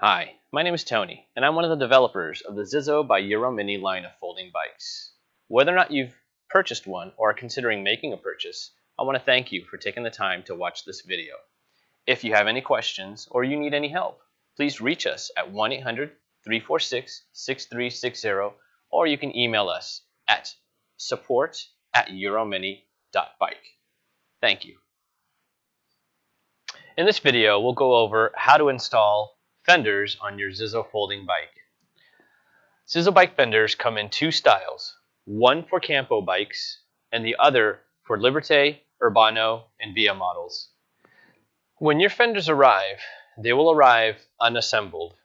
Hi, my name is Tony, and I'm one of the developers of the ZiZZO by Euro Mini line of folding bikes. Whether or not you've purchased one or are considering making a purchase, I want to thank you for taking the time to watch this video. If you have any questions or you need any help, please reach us at 1-800-346-6360, or you can email us at support@euromini.bike. Thank you. In this video, we'll go over how to install fenders on your ZiZZO folding bike. ZiZZO bike fenders come in two styles, one for Campo bikes and the other for Liberté, Urbano, and Via models. When your fenders arrive, they will arrive unassembled.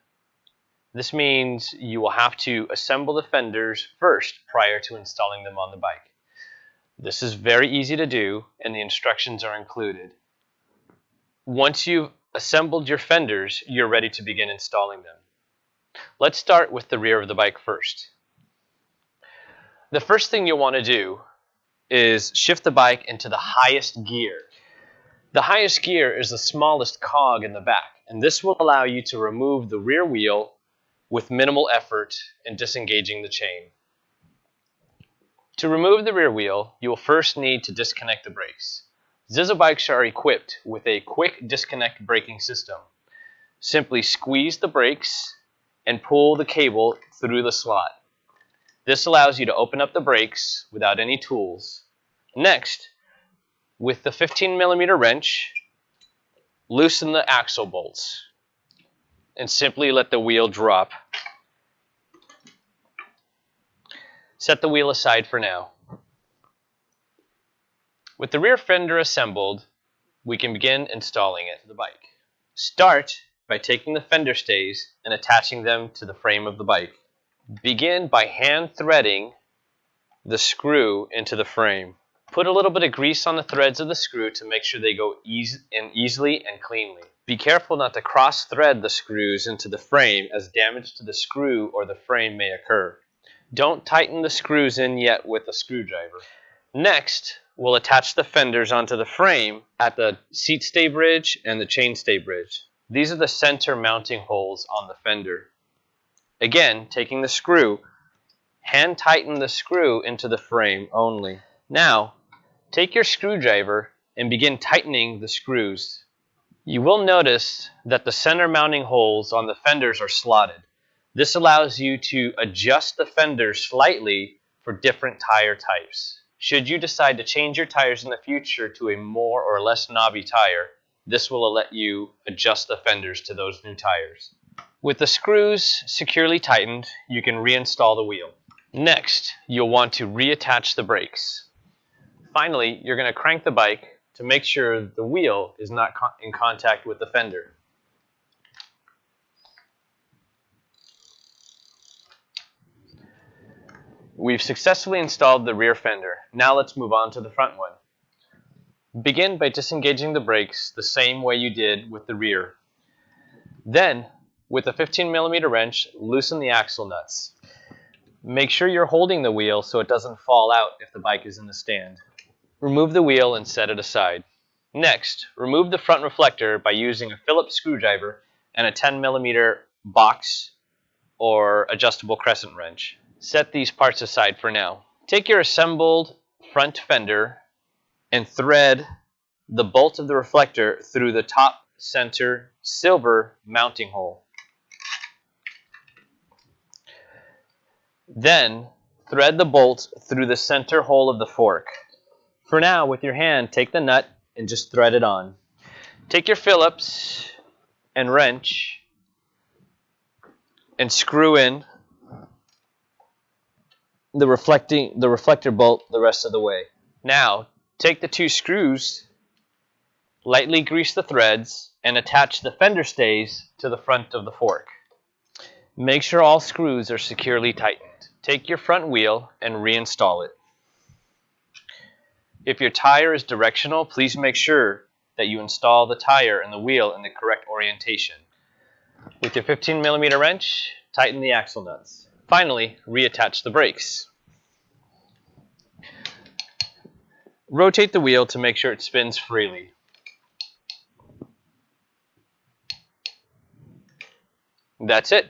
This means you will have to assemble the fenders first prior to installing them on the bike. This is very easy to do, and the instructions are included. Once you've assembled your fenders, you're ready to begin installing them. Let's start with the rear of the bike first. The first thing you'll want to do is shift the bike into the highest gear. The highest gear is the smallest cog in the back, and this will allow you to remove the rear wheel with minimal effort in disengaging the chain. To remove the rear wheel, you will first need to disconnect the brakes. ZiZZO bikes are equipped with a quick disconnect braking system. Simply squeeze the brakes and pull the cable through the slot. This allows you to open up the brakes without any tools. Next, with the 15mm wrench, loosen the axle bolts and simply let the wheel drop. Set the wheel aside for now. With the rear fender assembled, we can begin installing it to the bike. Start by taking the fender stays and attaching them to the frame of the bike. Begin by hand threading the screw into the frame. Put a little bit of grease on the threads of the screw to make sure they go easily and cleanly. Be careful not to cross thread the screws into the frame, as damage to the screw or the frame may occur. Don't tighten the screws in yet with a screwdriver. Next, we'll attach the fenders onto the frame at the seat stay bridge and the chain stay bridge. These are the center mounting holes on the fender. Again, taking the screw, hand tighten the screw into the frame only. Now, take your screwdriver and begin tightening the screws. You will notice that the center mounting holes on the fenders are slotted. This allows you to adjust the fenders slightly for different tire types. Should you decide to change your tires in the future to a more or less knobby tire, this will let you adjust the fenders to those new tires. With the screws securely tightened, you can reinstall the wheel. Next, you'll want to reattach the brakes. Finally, you're going to crank the bike to make sure the wheel is not in contact with the fender. We've successfully installed the rear fender. Now let's move on to the front one. Begin by disengaging the brakes the same way you did with the rear. Then, with a 15mm wrench, loosen the axle nuts. Make sure you're holding the wheel so it doesn't fall out if the bike is in the stand. Remove the wheel and set it aside. Next, remove the front reflector by using a Phillips screwdriver and a 10mm box or adjustable crescent wrench. Set these parts aside for now. Take your assembled front fender and thread the bolt of the reflector through the top center silver mounting hole. Then thread the bolt through the center hole of the fork. For now, with your hand, take the nut and just thread it on. Take your Phillips and wrench and screw in the reflector bolt the rest of the way. Now, take the two screws, lightly grease the threads, and attach the fender stays to the front of the fork. Make sure all screws are securely tightened. Take your front wheel and reinstall it. If your tire is directional, please make sure that you install the tire and the wheel in the correct orientation. With your 15mm wrench, tighten the axle nuts. Finally, reattach the brakes. Rotate the wheel to make sure it spins freely. That's it.